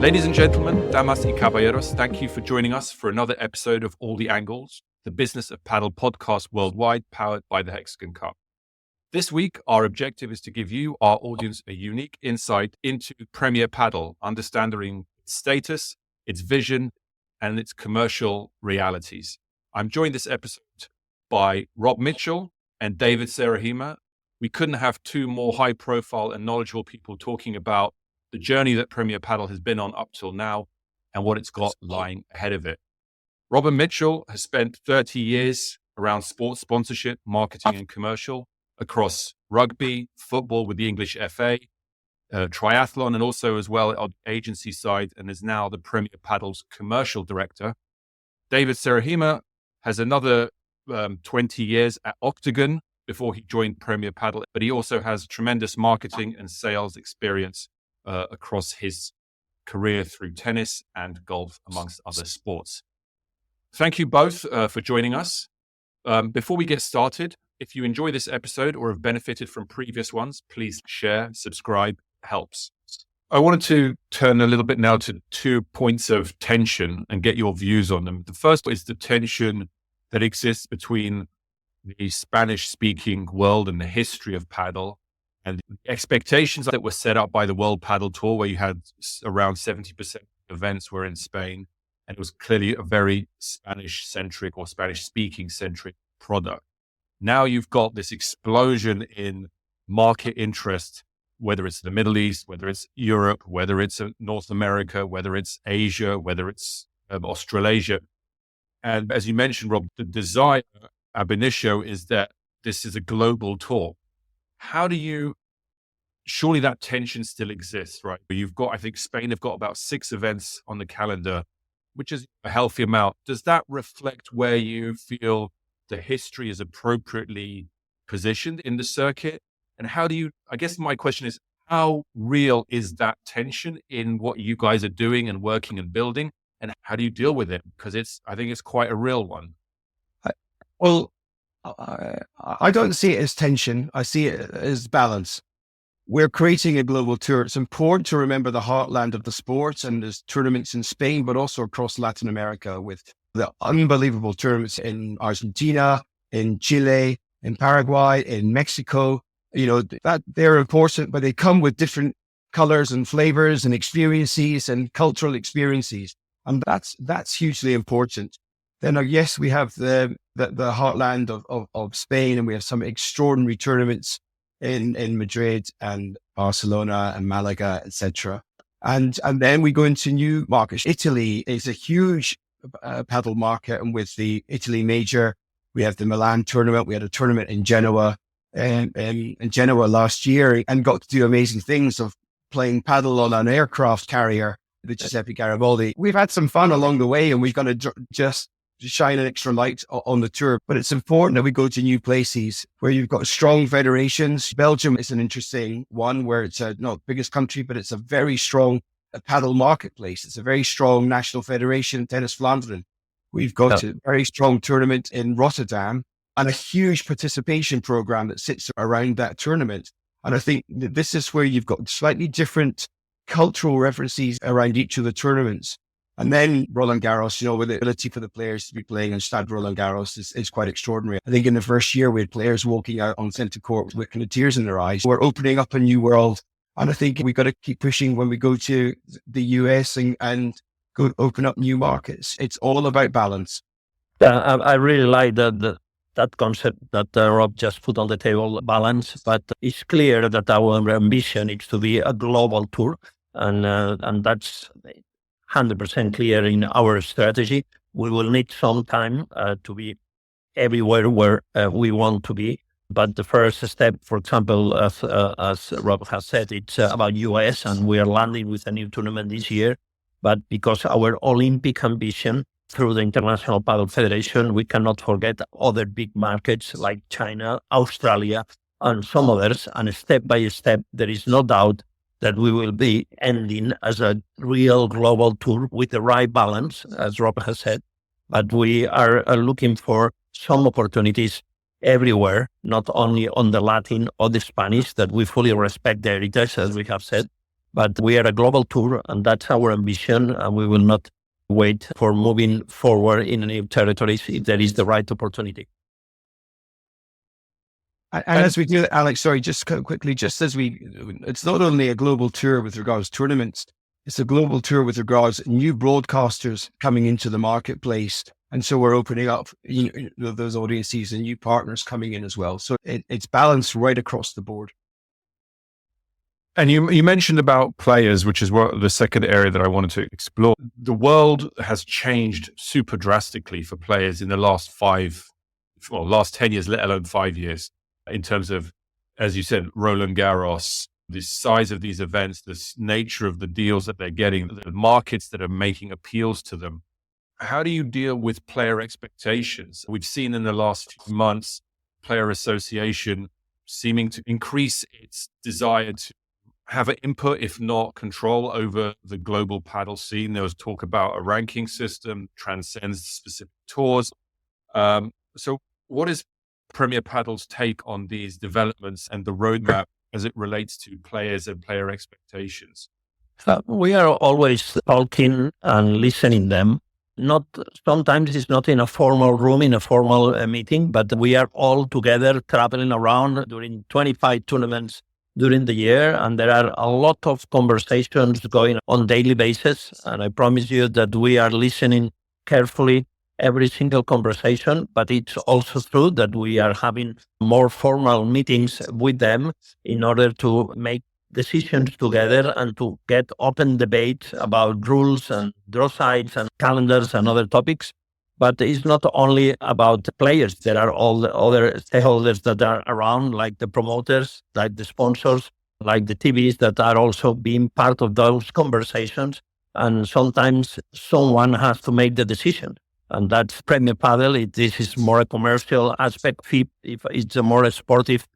Ladies and gentlemen, damas y caballeros, thank you for joining us for another episode of All the Angles, the Business of Paddle podcast worldwide, powered by the Hexagon Cup. This week, our objective is to give you, our audience, a unique insight into Premier Padel, understanding its status, its vision, and its commercial realities. I'm joined this episode by Rob Mitchell and David Serrahima. We couldn't have two more high-profile and knowledgeable people talking about the journey that Premier Padel has been on up till now and what it's got lying ahead of it. Robin Mitchell has spent 30 years around sports sponsorship, marketing, and commercial across rugby, football with the English FA, triathlon, and also as well on the agency side, and is now the Premier Padel's commercial director. David Serrahima has another 20 years at Octagon before he joined Premier Padel, but he also has tremendous marketing and sales experience across his career through tennis and golf, amongst other sports. Thank you both for joining us. Before we get started, if you enjoy this episode or have benefited from previous ones, please share, subscribe, helps. I wanted to turn a little bit now to 2 points of tension and get your views on them. The first is the tension that exists between the Spanish-speaking world and the history of paddle and the expectations that were set up by the World Padel Tour, where you had around 70% of events were in Spain. And it was clearly a very Spanish-centric or Spanish-speaking-centric product. Now you've got this explosion in market interest, whether it's the Middle East, whether it's Europe, whether it's North America, whether it's Asia, whether it's Australasia. And as you mentioned, Rob, the desire ab initio is that this is a global tour. How do you, surely that tension still exists, right? You've got, I think Spain have got about 6 events on the calendar, which is a healthy amount. Does that reflect where you feel the history is appropriately positioned in the circuit? And how do you, I guess my question is, how real is that tension in what you guys are doing and working and building? And how do you deal with it? Because I think it's quite a real one. I don't see it as tension. I see it as balance. We're creating a global tour. It's important to remember the heartland of the sport, and there's tournaments in Spain, but also across Latin America with the unbelievable tournaments in Argentina, in Chile, in Paraguay, in Mexico. You know, that they're important, but they come with different colors and flavors and experiences and cultural experiences. And that's hugely important. Then, yes, we have the heartland of Spain, and we have some extraordinary tournaments in Madrid and Barcelona and Malaga, etc. And then we go into new markets. Italy is a huge paddle market, and with the Italy Major, we have the Milan tournament. We had a tournament in Genoa, in Genoa last year, and got to do amazing things of playing paddle on an aircraft carrier, the Giuseppe Garibaldi. We've had some fun along the way, and we've got to just shine an extra light on the tour. But it's important that we go to new places where you've got strong federations. Belgium is an interesting one where it's not the biggest country, but it's a very strong paddle marketplace. It's a very strong national federation, Tennis Vlaanderen. We've got a very strong tournament in Rotterdam and a huge participation program that sits around that tournament. And I think that this is where you've got slightly different cultural references around each of the tournaments. And then Roland Garros, you know, with the ability for the players to be playing on Stade Roland Garros is quite extraordinary. I think in the first year we had players walking out on centre court with kind of tears in their eyes. We're opening up a new world. And I think we've got to keep pushing when we go to the US and go open up new markets. It's all about balance. I really like that concept that Rob just put on the table, balance. But it's clear that our ambition is to be a global tour. And that's 100% clear in our strategy. We will need some time to be everywhere where we want to be. But the first step, for example, as Rob has said, it's about US, and we are landing with a new tournament this year. But because our Olympic ambition through the International Padel Federation, we cannot forget other big markets like China, Australia, and some others. And step by step, there is no doubt that we will be ending as a real global tour with the right balance, as Rob has said. But we are looking for some opportunities everywhere, not only on the Latin or the Spanish, that we fully respect the heritage, as we have said, but we are a global tour, and that's our ambition, and we will not wait for moving forward in new territories if there is the right opportunity. And as we do, Alex, sorry, just quickly, it's not only a global tour with regards to tournaments, it's a global tour with regards to new broadcasters coming into the marketplace. And so we're opening up those audiences and new partners coming in as well. So it's balanced right across the board. And you mentioned about players, which is the second area that I wanted to explore. The world has changed super drastically for players in the last 10 years, let alone 5 years, in terms of, as you said, Roland Garros, the size of these events, the nature of the deals that they're getting, the markets that are making appeals to them. How do you deal with player expectations? We've seen in the last few months, player association seeming to increase its desire to have an input, if not control, over the global paddle scene. There was talk about a ranking system, transcends specific tours. So what is Premier Padel's take on these developments and the roadmap as it relates to players and player expectations? We are always talking and listening them. Sometimes it's not in a formal room, in a formal meeting, but we are all together traveling around during 25 tournaments during the year. And there are a lot of conversations going on daily basis. And I promise you that we are listening carefully every single conversation, but it's also true that we are having more formal meetings with them in order to make decisions together and to get open debate about rules and draw sides and calendars and other topics. But it's not only about the players. There are all the other stakeholders that are around, like the promoters, like the sponsors, like the TVs that are also being part of those conversations. And sometimes someone has to make the decision. And that's Premier Padel. This is more a commercial aspect. FIP, if it's a more sportive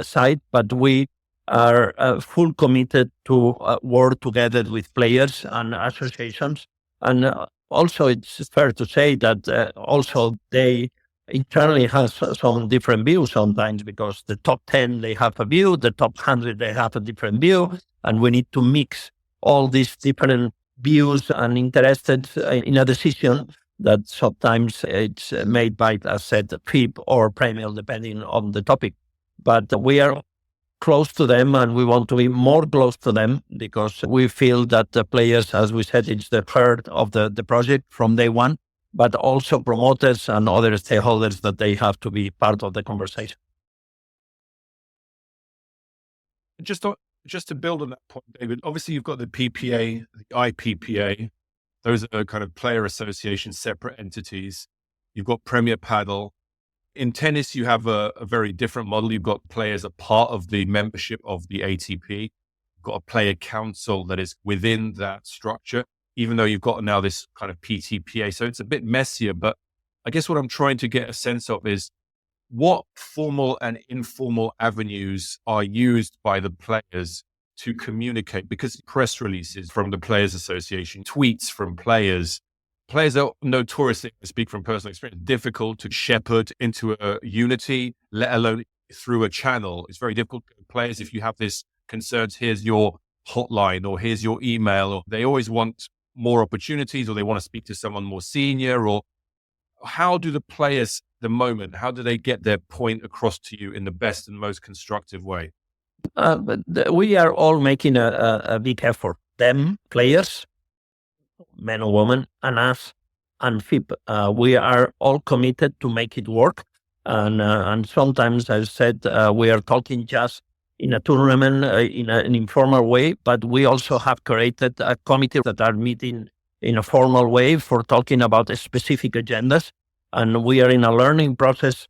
side, but we are full committed to work together with players and associations. And also, it's fair to say that also they internally have some different views sometimes, because the top 10, they have a view, the top 100, they have a different view, and we need to mix all these different views and interested in a decision that sometimes it's made by, as said, FIP or Premier, depending on the topic. But we are close to them, and we want to be more close to them, because we feel that the players, as we said, it's the heart of the project from day one, but also promoters and other stakeholders that they have to be part of the conversation. Just to build on that point, David, obviously you've got the PPA, the IPPA. Those are kind of player associations, separate entities. You've got Premier Padel. In tennis, you have a very different model. You've got players a part of the membership of the ATP. You've got a player council that is within that structure, even though you've got now this kind of PTPA. So it's a bit messier, but I guess what I'm trying to get a sense of is what formal and informal avenues are used by the players to communicate, because press releases from the Players Association, tweets from players are notoriously, I speak from personal experience, difficult to shepherd into a unity, let alone through a channel. It's very difficult for players. If you have this concerns, here's your hotline or here's your email, or they always want more opportunities, or they want to speak to someone more senior. Or how do the players, how do they get their point across to you in the best and most constructive way? We are all making a big effort. Them, players, men or women, and us, and FIP. We are all committed to make it work. And sometimes, as I said, we are talking just in a tournament in an informal way, but we also have created a committee that are meeting in a formal way for talking about specific agendas. And we are in a learning process,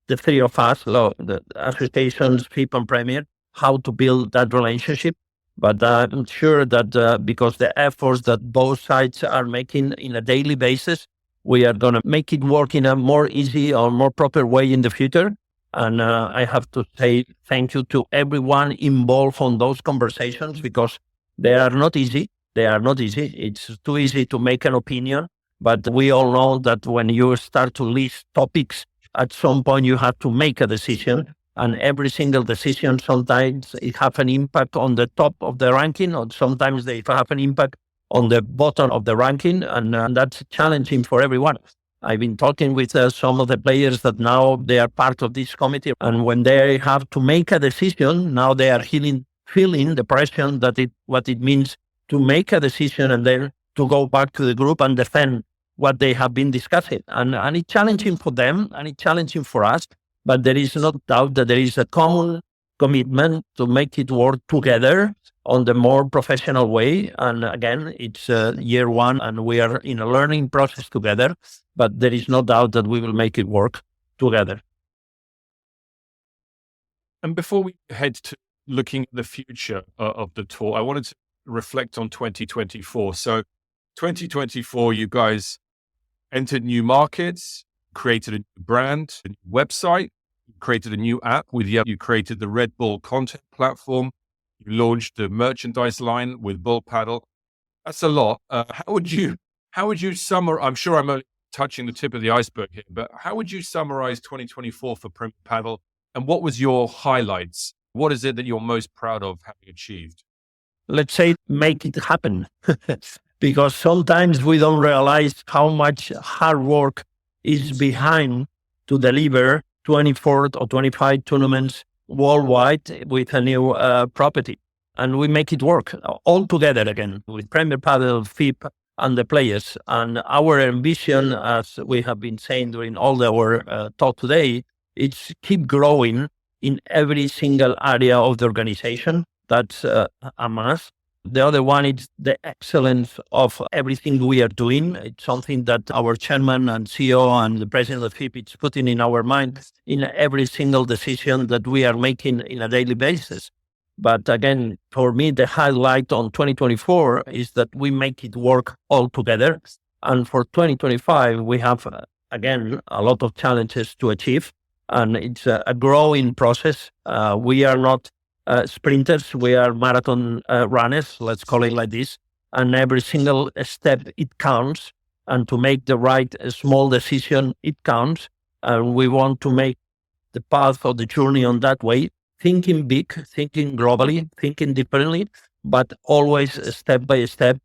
the three of us, the associations, FIP and Premier, how to build that relationship. But I'm sure that because the efforts that both sides are making in a daily basis, we are going to make it work in a more easy or more proper way in the future. And I have to say thank you to everyone involved on those conversations, because they are not easy. It's too easy to make an opinion. But we all know that when you start to list topics, at some point you have to make a decision. And every single decision, sometimes it have an impact on the top of the ranking, or sometimes they have an impact on the bottom of the ranking. And that's challenging for everyone. I've been talking with some of the players that now they are part of this committee. And when they have to make a decision, now they are feeling the pressure what it means to make a decision and then to go back to the group and defend what they have been discussing. And it's challenging for them and it's challenging for us. But there is no doubt that there is a common commitment to make it work together on the more professional way. And again, it's year one and we are in a learning process together, but there is no doubt that we will make it work together. And before we head to looking at the future of the tour, I wanted to reflect on 2024. So 2024, you guys entered new markets, created a new brand, a new website, created a new app you created the Red Bull content platform. You launched the merchandise line with World Padel. That's a lot. How would you summarize? I'm sure I'm only touching the tip of the iceberg here, but how would you summarize 2024 for Premier Padel? And what was your highlights? What is it that you're most proud of having achieved? Let's say make it happen, because sometimes we don't realize how much hard work is behind to deliver 24 or 25 tournaments worldwide with a new property. And we make it work all together again with Premier Padel, FIP, and the players. And our ambition, as we have been saying during all our talk today, is keep growing in every single area of the organization. That's a must. The other one is the excellence of everything we are doing. It's something that our chairman and CEO and the president of FIP is putting in our mind in every single decision that we are making in a daily basis. But again, for me, the highlight on 2024 is that we make it work all together. And for 2025, we have, again, a lot of challenges to achieve. And it's a growing process. We are not sprinters, we are marathon runners, let's call it like this. And every single step, it counts. And to make the right small decision, it counts. And we want to make the path of the journey on that way, thinking big, thinking globally, thinking differently, but always step by step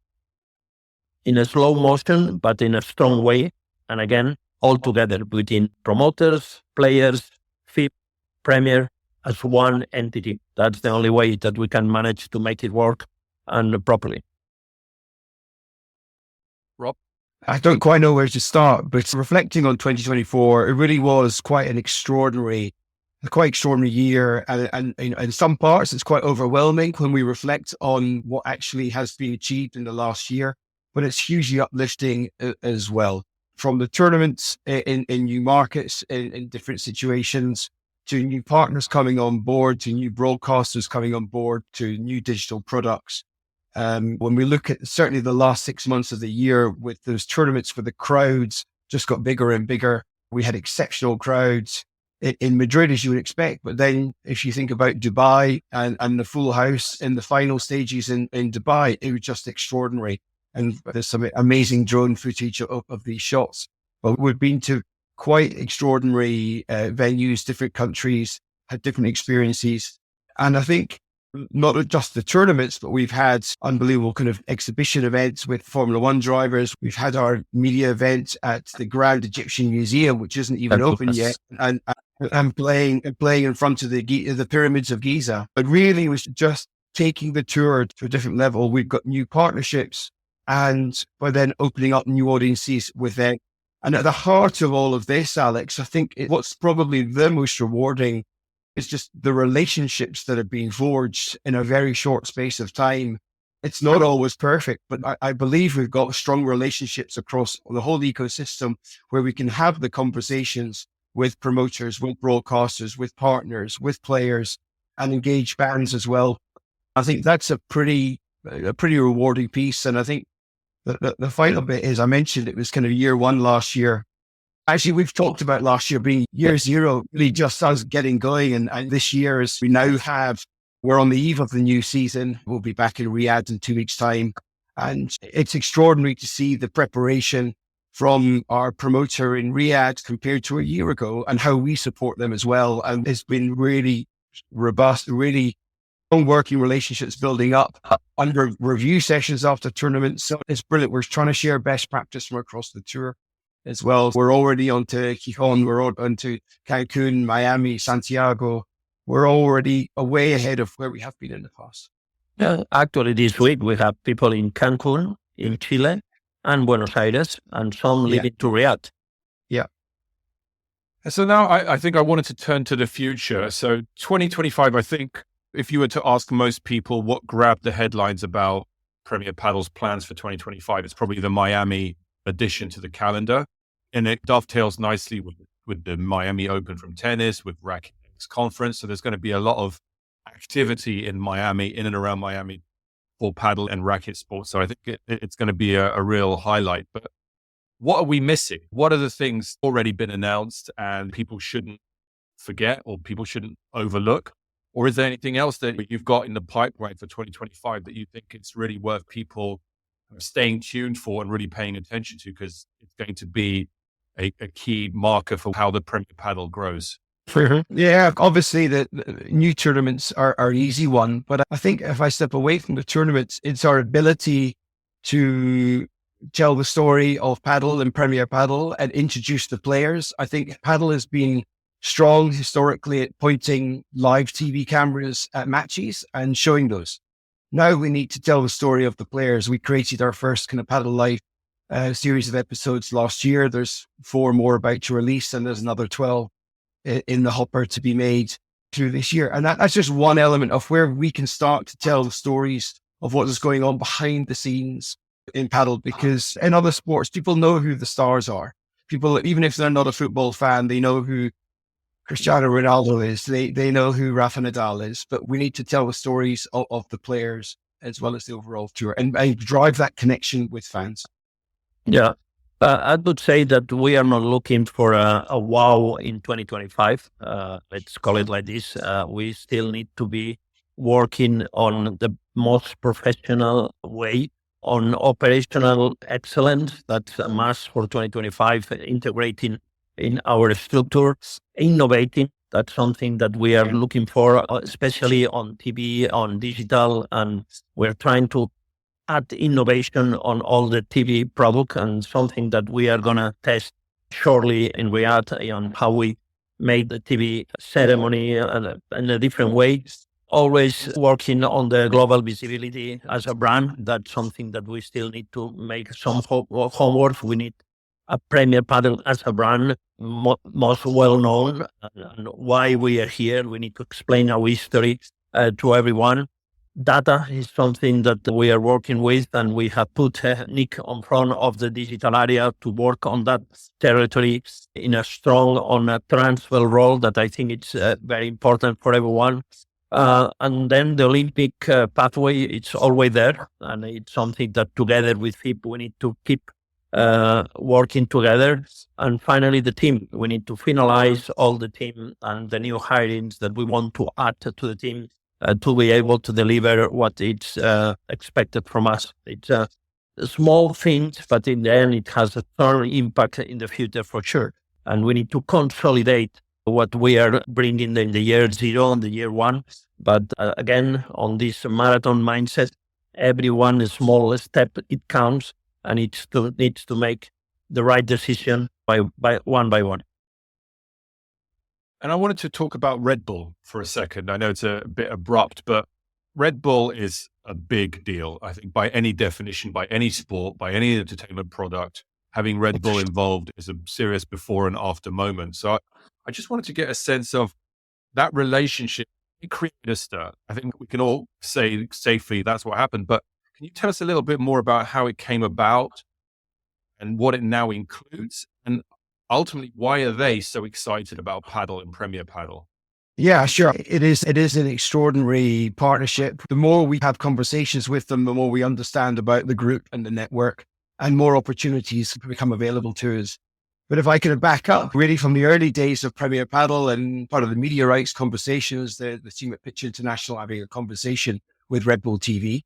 in a slow motion, but in a strong way. And again, all together between promoters, players, FIP, Premier, as one entity. That's the only way that we can manage to make it work and properly. Rob? I don't quite know where to start, but reflecting on 2024, it really was quite an extraordinary year. And you know, in some parts, it's quite overwhelming when we reflect on what actually has been achieved in the last year, but it's hugely uplifting as well. From the tournaments in new markets, in different situations, to new partners coming on board, to new broadcasters coming on board, to new digital products. When we look at certainly the last 6 months of the year with those tournaments for the crowds, just got bigger and bigger. We had exceptional crowds in Madrid, as you would expect. But then if you think about Dubai and the full house in the final stages in Dubai, it was just extraordinary. And there's some amazing drone footage of these shots. But we've been to quite extraordinary venues, different countries, had different experiences. And I think not just the tournaments, but we've had unbelievable kind of exhibition events with Formula One drivers. We've had our media event at the Grand Egyptian Museum, which isn't even open yet. And playing in front of the pyramids of Giza. But really it was just taking the tour to a different level. We've got new partnerships and by then opening up new audiences with them. And at the heart of all of this, Alex, I think what's probably the most rewarding is just the relationships that have been forged in a very short space of time. It's not always perfect, but I believe we've got strong relationships across the whole ecosystem where we can have the conversations with promoters, with broadcasters, with partners, with players, and engage fans as well. I think that's a pretty rewarding piece. And I think the final bit is, I mentioned it was kind of year one last year. Actually, we've talked about last year being year zero, really just us getting going. And this year, as we now we're on the eve of the new season. We'll be back in Riyadh in 2 weeks' time. And it's extraordinary to see the preparation from our promoter in Riyadh compared to a year ago, and how we support them as well. And it's been really robust, really strong working relationships building up under review sessions after tournaments. So it's brilliant. We're trying to share best practice from across the tour as well. We're already on to Gijón, we're on to Cancun, Miami, Santiago. We're already way ahead of where we have been in the past. Yeah, actually, this week we have people in Cancun, in Chile, and Buenos Aires, and some leaving to Riyadh. Yeah. So now I think I wanted to turn to the future. So 2025, I think if you were to ask most people what grabbed the headlines about Premier Padel's plans for 2025, it's probably the Miami addition to the calendar. And it dovetails nicely with the Miami Open from tennis, with Racket Conference. So there's going to be a lot of activity in Miami, in and around Miami, for paddle and racket sports. So I think it's going to be a real highlight. But what are we missing? What are the things already been announced and people shouldn't forget or people shouldn't overlook? Or is there anything else that you've got in the pipeline for 2025 that you think it's really worth people staying tuned for and really paying attention to, because it's going to be a key marker for how the Premier Padel grows? Yeah, obviously the new tournaments are an easy one, but I think if I step away from the tournaments, it's our ability to tell the story of paddle and Premier Padel and introduce the players. I think paddle has been strong historically at pointing live TV cameras at matches and showing those. Now we need to tell the story of the players. We created our first kind of Paddle Live series of episodes last year. There's 4 more about to release, and there's another 12 in the hopper to be made through this year. And that's just one element of where we can start to tell the stories of what is going on behind the scenes in paddle, because in other sports, people know who the stars are. People, even if they're not a football fan, they know who Cristiano Ronaldo is. They know who Rafa Nadal is, but we need to tell the stories of the players as well as the overall tour and drive that connection with fans. Yeah. I would say that we are not looking for a wow in 2025. Let's call it like this. We still need to be working on the most professional way, on operational excellence. That's a must for 2025, integrating in our structure, innovating. That's something that we are looking for, especially on TV, on digital, and we're trying to add innovation on all the TV product, and something that we are going to test shortly in Riyadh on how we made the TV ceremony in a different way. Always working on the global visibility as a brand. That's something that we still need to make some homework. We need a Premier Padel as a brand, most well known, and why we are here. We need to explain our history to everyone. Data is something that we are working with, and we have put Nick on front of the digital area to work on that territory in a strong on a transfer role that I think it's very important for everyone. And then the Olympic pathway, it's always there, and it's something that together with FIP we need to keep working together. And finally, the team. We need to finalize all the team and the new hirings that we want to add to the team to be able to deliver what it's expected from us. It's small things, but in the end, it has a strong impact in the future for sure. And we need to consolidate what we are bringing in the year 0 and the year 1. But again, on this marathon mindset, every one small step, it counts, and it needs to make the right decision by one. And I wanted to talk about Red Bull for a second. I know it's a bit abrupt, but Red Bull is a big deal. I think by any definition, by any sport, by any entertainment product, having Red Bull involved is a serious before and after moment. So I just wanted to get a sense of that relationship. It created a stir. I think we can all say safely that's what happened, but can you tell us a little bit more about how it came about and what it now includes? And ultimately, why are they so excited about paddle and Premier Padel? Yeah, sure. It is an extraordinary partnership. The more we have conversations with them, the more we understand about the group and the network, and more opportunities become available to us. But if I could back up really from the early days of Premier Padel and part of the media rights conversations, the team at Pitch International having a conversation with Red Bull TV.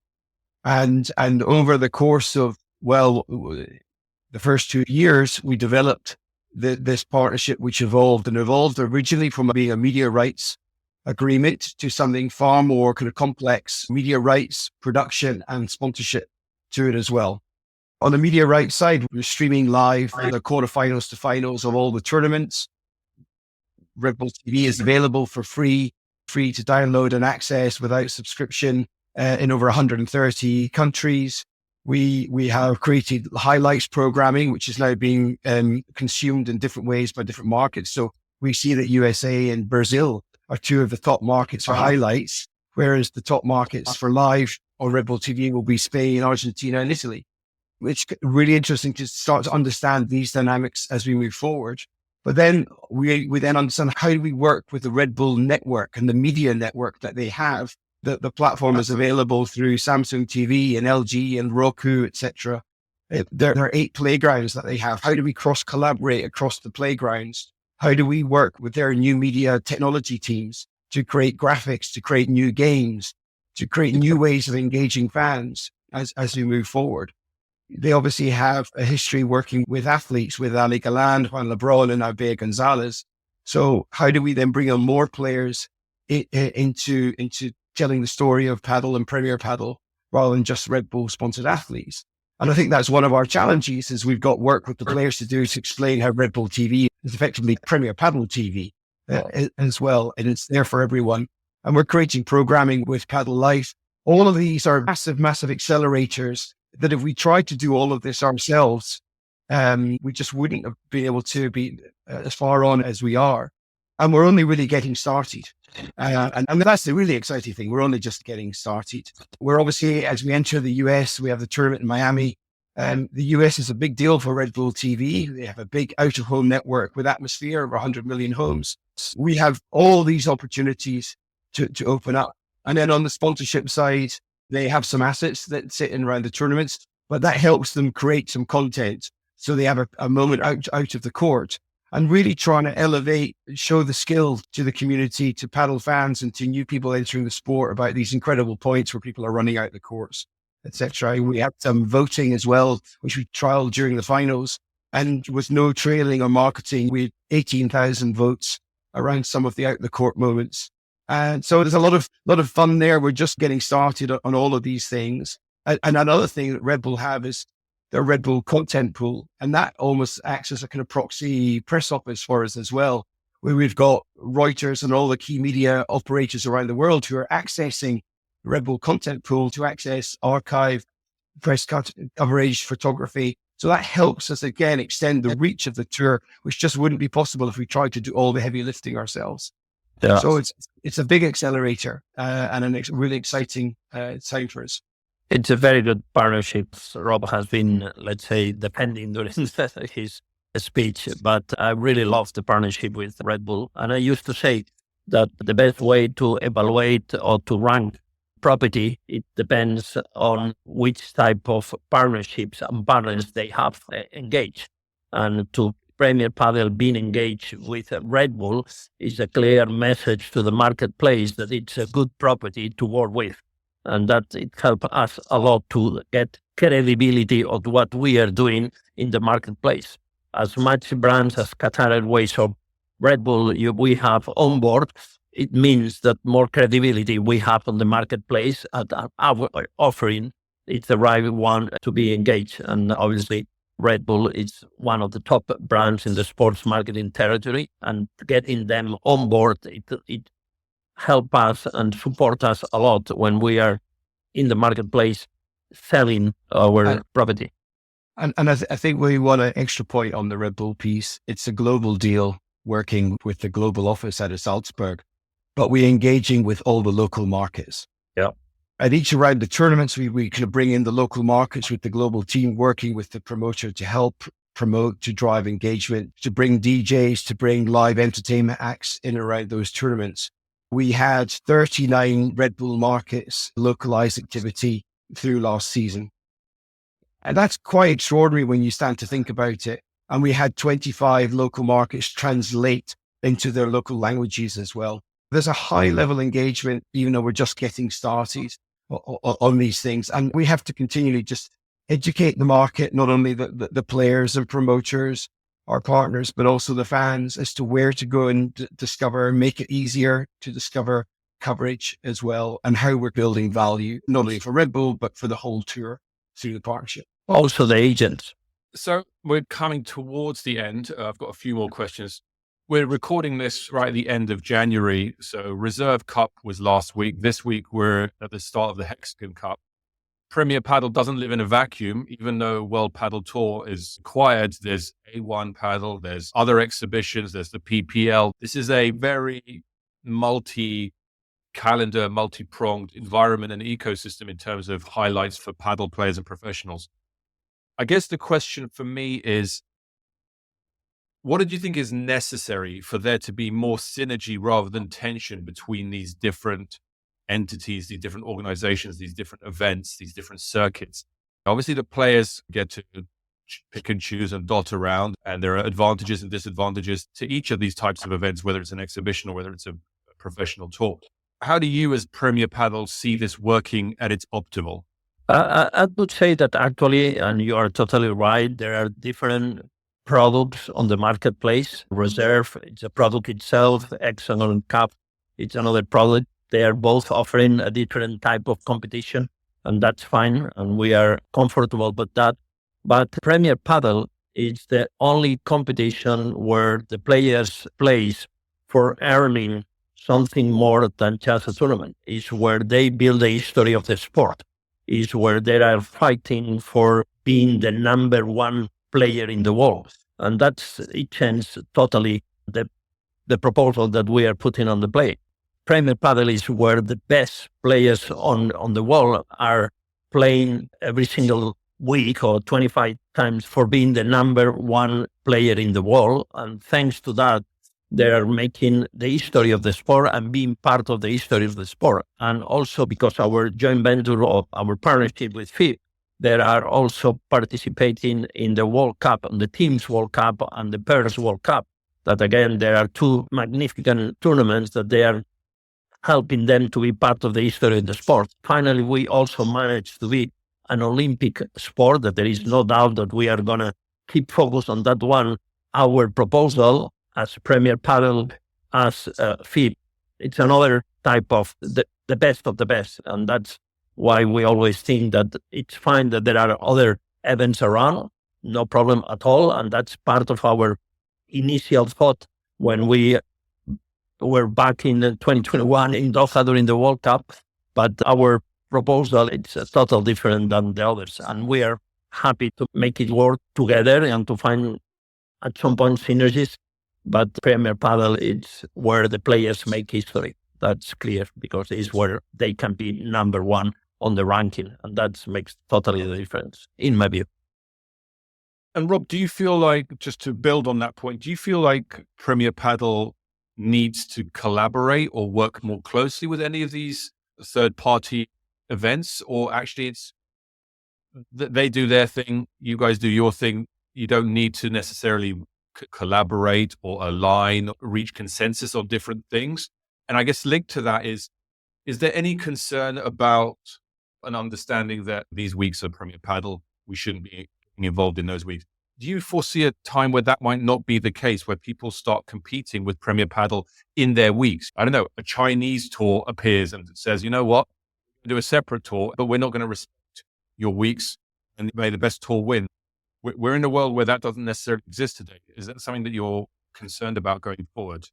And over the course of, the the first 2 years, we developed this partnership, which evolved originally from being a media rights agreement to something far more kind of complex, media rights, production and sponsorship to it as well. On the media rights side, we're streaming live the quarterfinals to finals of all the tournaments. Red Bull TV is available for free to download and access without subscription in over 130 countries. We have created highlights programming, which is now being consumed in different ways by different markets. So we see that USA and Brazil are two of the top markets for highlights, whereas the top markets for live on Red Bull TV will be Spain, Argentina, and Italy. It's really interesting to start to understand these dynamics as we move forward. But then we then understand how do we work with the Red Bull network and the media network that they have. The platform is available through Samsung TV and LG and Roku, etc. There are 8 playgrounds that they have. How do we cross-collaborate across the playgrounds? How do we work with their new media technology teams to create graphics, to create new games, to create new ways of engaging fans as we move forward? They obviously have a history working with athletes, with Ali Galland, Juan Lebron, and Albert Gonzalez. So how do we then bring on more players into telling the story of Padel and Premier Padel rather than just Red Bull sponsored athletes? And I think that's one of our challenges is we've got work with the players to do to explain how Red Bull TV is effectively Premier Padel TV as well. And it's there for everyone. And we're creating programming with Padel Life. All of these are massive, massive accelerators that if we tried to do all of this ourselves, we just wouldn't have been able to be as far on as we are. And we're only really getting started. And that's the really exciting thing. We're only just getting started. We're obviously, as we enter the US, we have the tournament in Miami. The US is a big deal for Red Bull TV. They have a big out-of-home network with atmosphere of 100 million homes. We have all these opportunities to open up. And then on the sponsorship side, they have some assets that sit in around the tournaments, but that helps them create some content. So they have a moment out of the court and really trying to elevate, show the skill to the community, to paddle fans and to new people entering the sport about these incredible points where people are running out the courts, etc. We have some voting as well, which we trialed during the finals, and with no trailing or marketing, we had 18,000 votes around some of the out the court moments. And so there's a lot of fun there. We're just getting started on all of these things. And another thing that Red Bull have is their Red Bull content pool. And that almost acts as a kind of proxy press office for us as well, where we've got Reuters and all the key media operators around the world who are accessing the Red Bull content pool to access archive, press coverage, photography. So that helps us, again, extend the reach of the tour, which just wouldn't be possible if we tried to do all the heavy lifting ourselves. Yeah. So it's a big accelerator and a really exciting time for us. It's a very good partnership. Rob has been, let's say, defending during his speech, but I really love the partnership with Red Bull. And I used to say that the best way to evaluate or to rank property, it depends on which type of partnerships and partners they have engaged. And to Premier Padel being engaged with Red Bull is a clear message to the marketplace that it's a good property to work with, and that it helps us a lot to get credibility of what we are doing in the marketplace. As much brands as Qatar Airways or Red Bull we have on board, it means that more credibility we have on the marketplace and our offering is the right one to be engaged. And obviously, Red Bull is one of the top brands in the sports marketing territory, and getting them on board, it helps us and support us a lot when we are in the marketplace selling our property. And I think we want an extra point on the Red Bull piece. It's a global deal working with the global office out of Salzburg, but we're engaging with all the local markets. Yeah. At each round the tournaments, we kind of bring in the local markets with the global team working with the promoter to help promote, to drive engagement, to bring DJs, to bring live entertainment acts in and around those tournaments. We had 39 Red Bull markets localized activity through last season. And that's quite extraordinary when you stand to think about it. And we had 25 local markets translate into their local languages as well. There's a high level engagement, even though we're just getting started on these things. And we have to continually just educate the market, not only the players and promoters, our partners, but also the fans as to where to go and discover, make it easier to discover coverage as well, and how we're building value, not only for Red Bull, but for the whole tour through the partnership. Also the agents. So we're coming towards the end. I've got a few more questions. We're recording this right at the end of January. So Reserve Cup was last week. This week, we're at the start of the Hexagon Cup. Premier Padel doesn't live in a vacuum, even though World Padel Tour is acquired. There's A1 Padel, there's other exhibitions, there's the PPL. This is a very multi-calendar, multi-pronged environment and ecosystem in terms of highlights for padel players and professionals. I guess the question for me is, what did you think is necessary for there to be more synergy rather than tension between these different entities, these different organizations, these different events, these different circuits? Obviously, the players get to pick and choose and dot around, and there are advantages and disadvantages to each of these types of events, whether it's an exhibition or whether it's a professional tour. How do you, as Premier Padel, see this working at its optimal? I would say that actually, and you are totally right, there are different products on the marketplace. Reserve, it's a product itself. Hexagon Cup, it's another product. They are both offering a different type of competition, and that's fine, and we are comfortable with that. But Premier Padel is the only competition where the players plays for earning something more than just a tournament. It's where they build the history of the sport. Is where they are fighting for being the number one player in the world. And it changes totally the proposal that we are putting on the plate. Premier Padel is where the best players on the world are playing every single week or 25 times for being the number one player in the world. And thanks to that, they are making the history of the sport and being part of the history of the sport. And also because our joint venture of our partnership with FIP, they are also participating in the World Cup, and the Teams World Cup and the Pairs World Cup. That again, there are two magnificent tournaments that they are helping them to be part of the history of the sport. Finally, we also managed to be an Olympic sport, that there is no doubt that we are going to keep focused on that one. Our proposal as Premier Padel, as FIP, it's another type of the best of the best. And that's why we always think that it's fine that there are other events around, no problem at all. And that's part of our initial thought when we were back in 2021 in Doha during the World Cup. But our proposal, it's totally different than the others. And we are happy to make it work together and to find at some point synergies. But Premier Padel is where the players make history. That's clear, because it's where they can be number one on the ranking. And that makes totally the difference, in my view. And Rob, do you feel like, just to build on that point, do you feel like Premier Padel needs to collaborate or work more closely with any of these third-party events? Or actually it's they do their thing, you guys do your thing, you don't need to necessarily collaborate or align, reach consensus on different things? And I guess linked to that is there any concern about an understanding that these weeks of Premier Padel, we shouldn't be involved in those weeks? Do you foresee a time where that might not be the case, where people start competing with Premier Padel in their weeks? I don't know, a Chinese tour appears and says, you know what, we'll do a separate tour, but we're not going to respect your weeks, and may the best tour win. We're in a world where that doesn't necessarily exist today. Is that something that you're concerned about going forward?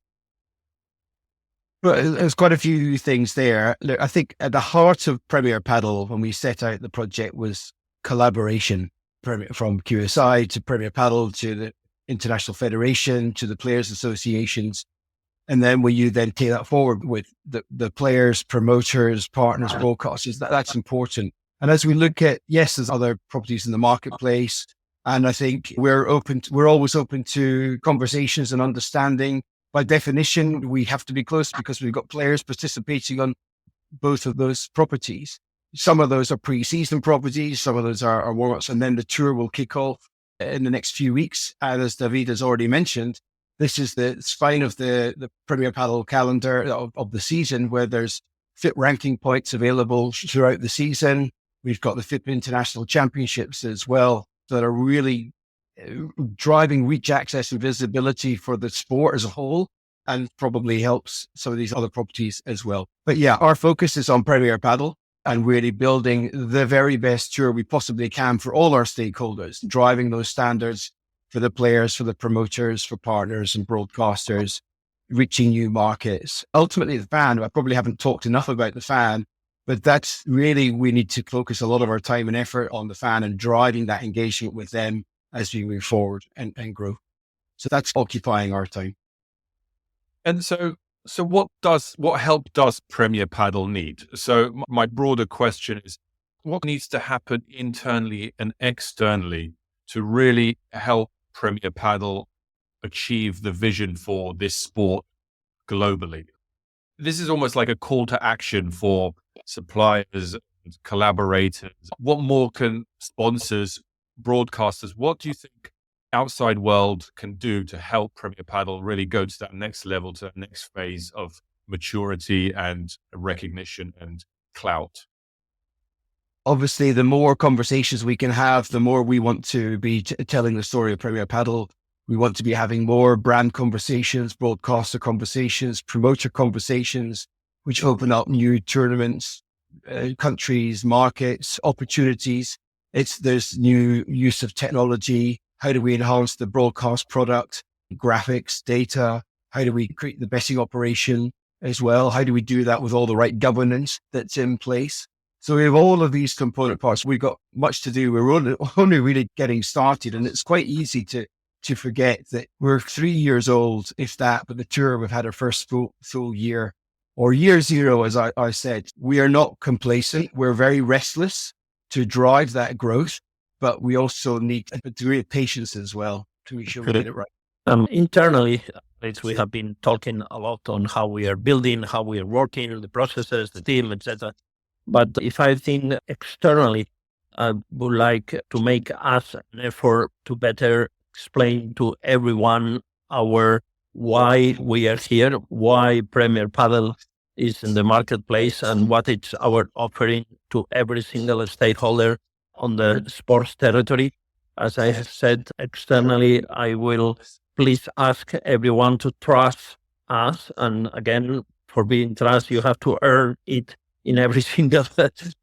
Well, there's quite a few things there. Look, I think at the heart of Premier Padel, when we set out the project, was collaboration. From QSI to Premier Padel to the International Federation to the Players Associations. And then when you then take that forward with the players, promoters, partners, broadcasters, that's important. And as we look at, yes, there's other properties in the marketplace. And I think we're always open to conversations and understanding. By definition, we have to be close because we've got players participating on both of those properties. Some of those are pre-season properties, some of those are warm-ups, and then the tour will kick off in the next few weeks. And as David has already mentioned, this is the spine of the Premier Padel calendar of the season, where there's fit ranking points available throughout the season. We've got the FIP International Championships as well that are really driving reach, access, and visibility for the sport as a whole, and probably helps some of these other properties as well. But yeah, our focus is on Premier Padel and really building the very best tour we possibly can for all our stakeholders, driving those standards for the players, for the promoters, for partners and broadcasters, reaching new markets. Ultimately, the fan, I probably haven't talked enough about the fan, but that's really, we need to focus a lot of our time and effort on the fan and driving that engagement with them as we move forward and grow. So that's occupying our time. And so what help does Premier Padel need? So my broader question is, what needs to happen internally and externally to really help Premier Padel achieve the vision for this sport globally? This is almost like a call to action for suppliers and collaborators. What more can sponsors, broadcasters, what do you think outside world can do to help Premier Padel really go to that next level, to that next phase of maturity and recognition and clout? Obviously, the more conversations we can have, the more we want to be telling the story of Premier Padel. We want to be having more brand conversations, broadcaster conversations, promoter conversations, which open up new tournaments, countries, markets, opportunities. There's new use of technology. How do we enhance the broadcast product, graphics, data? How do we create the betting operation as well? How do we do that with all the right governance that's in place? So we have all of these component parts. We've got much to do. We're only really getting started, and it's quite easy to forget that we're 3 years old, if that, but the tour, we've had our first full year, or year zero, as I said. We are not complacent. We're very restless to drive that growth, but we also need a degree of patience as well to make sure we get it right. Internally, we have been talking a lot on how we are building, how we are working, the processes, the team, etc. But if I think externally, I would like to make us an effort to better explain to everyone why we are here, why Premier Padel is in the marketplace, and what it's our offering to every single stakeholder on the sports territory. As I have said, externally, I will please ask everyone to trust us. And again, for being trust, you have to earn it in every single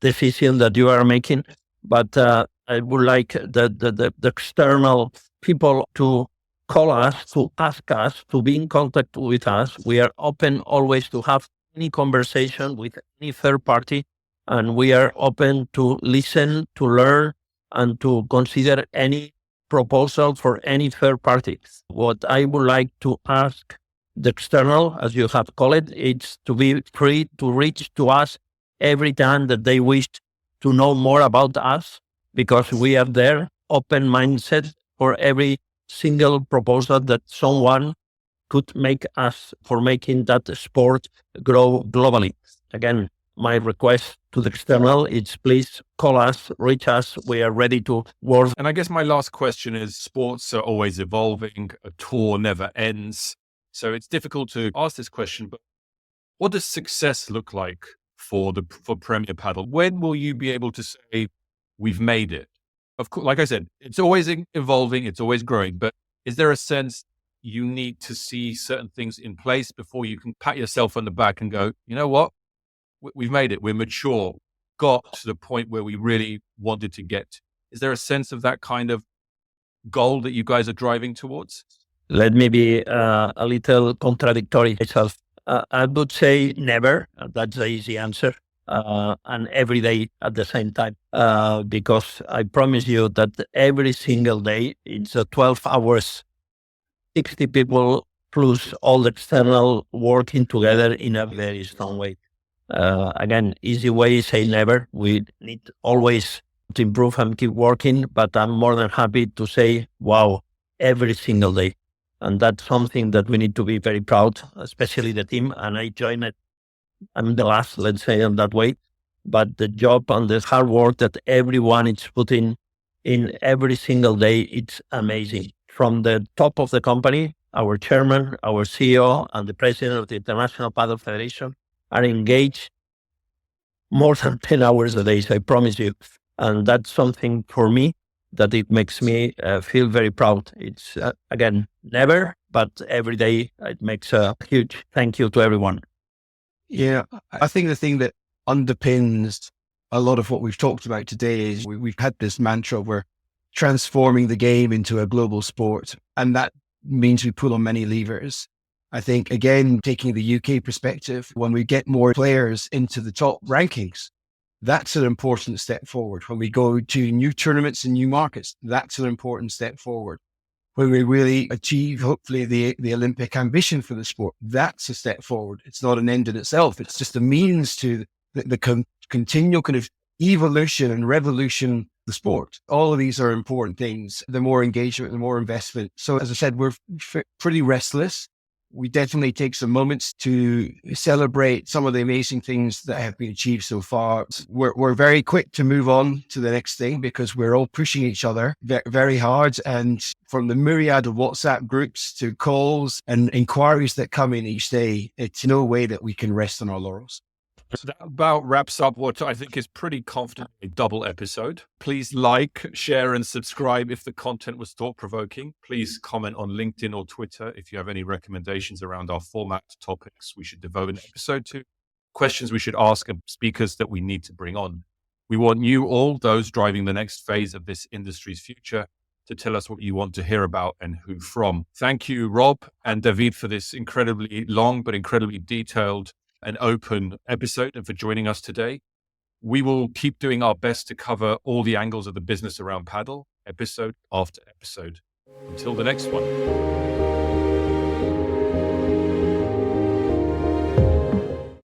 decision that you are making. But I would like the external people to call us, to ask us, to be in contact with us. We are open always to have any conversation with any third party, and we are open to listen, to learn, and to consider any proposal for any third party. What I would like to ask the external, as you have called it, is to be free to reach to us every time that they wish to know more about us, because we are there, open mindset for every single proposal that someone could make us for making that sport grow globally. Again, my request to the external is please call us, reach us. We are ready to work. And I guess my last question is, sports are always evolving. A tour never ends. So it's difficult to ask this question, but what does success look like for Premier Padel? When will you be able to say we've made it? Of course, like I said, it's always evolving, it's always growing, but is there a sense you need to see certain things in place before you can pat yourself on the back and go, you know what? We've made it. We're mature, got to the point where we really wanted to get. Is there a sense of that kind of goal that you guys are driving towards? Let me be a little contradictory myself. I would say never. That's the easy answer. And every day at the same time. Because I promise you that every single day, it's 12 hours, 60 people plus all the external working together in a very strong way. Again, easy way, say never. We need always to improve and keep working, but I'm more than happy to say, wow, every single day. And that's something that we need to be very proud, especially the team. And I joined it. I'm the last, let's say, in that way. But the job and the hard work that everyone is putting in every single day, it's amazing. From the top of the company, our chairman, our CEO, and the president of the International Padel Federation are engaged more than 10 hours a day, so I promise you. And that's something for me that it makes me feel very proud. It's, again, never, but every day it makes a huge thank you to everyone. Yeah, I think the thing that underpins a lot of what we've talked about today is we've had this mantra of we're transforming the game into a global sport. And that means we pull on many levers. I think, again, taking the UK perspective, when we get more players into the top rankings, that's an important step forward. When we go to new tournaments and new markets, that's an important step forward. When we really achieve, hopefully, the Olympic ambition for the sport, that's a step forward. It's not an end in itself. It's just a means to the continual kind of evolution and revolution of the sport. All of these are important things. The more engagement, the more investment. So as I said, we're pretty restless. We definitely take some moments to celebrate some of the amazing things that have been achieved so far. We're very quick to move on to the next thing because we're all pushing each other very hard. And from the myriad of WhatsApp groups to calls and inquiries that come in each day, it's no way that we can rest on our laurels. So that about wraps up what I think is pretty confidently a double episode. Please like, share, and subscribe if the content was thought-provoking. Please comment on LinkedIn or Twitter if you have any recommendations around our format, topics we should devote an episode to, questions we should ask, and speakers that we need to bring on. We want you all, those driving the next phase of this industry's future, to tell us what you want to hear about and who from. Thank you, Rob and David, for this incredibly long but incredibly detailed an open episode and for joining us today. We will keep doing our best to cover all the angles of the business around paddle, episode after episode. Until the next one.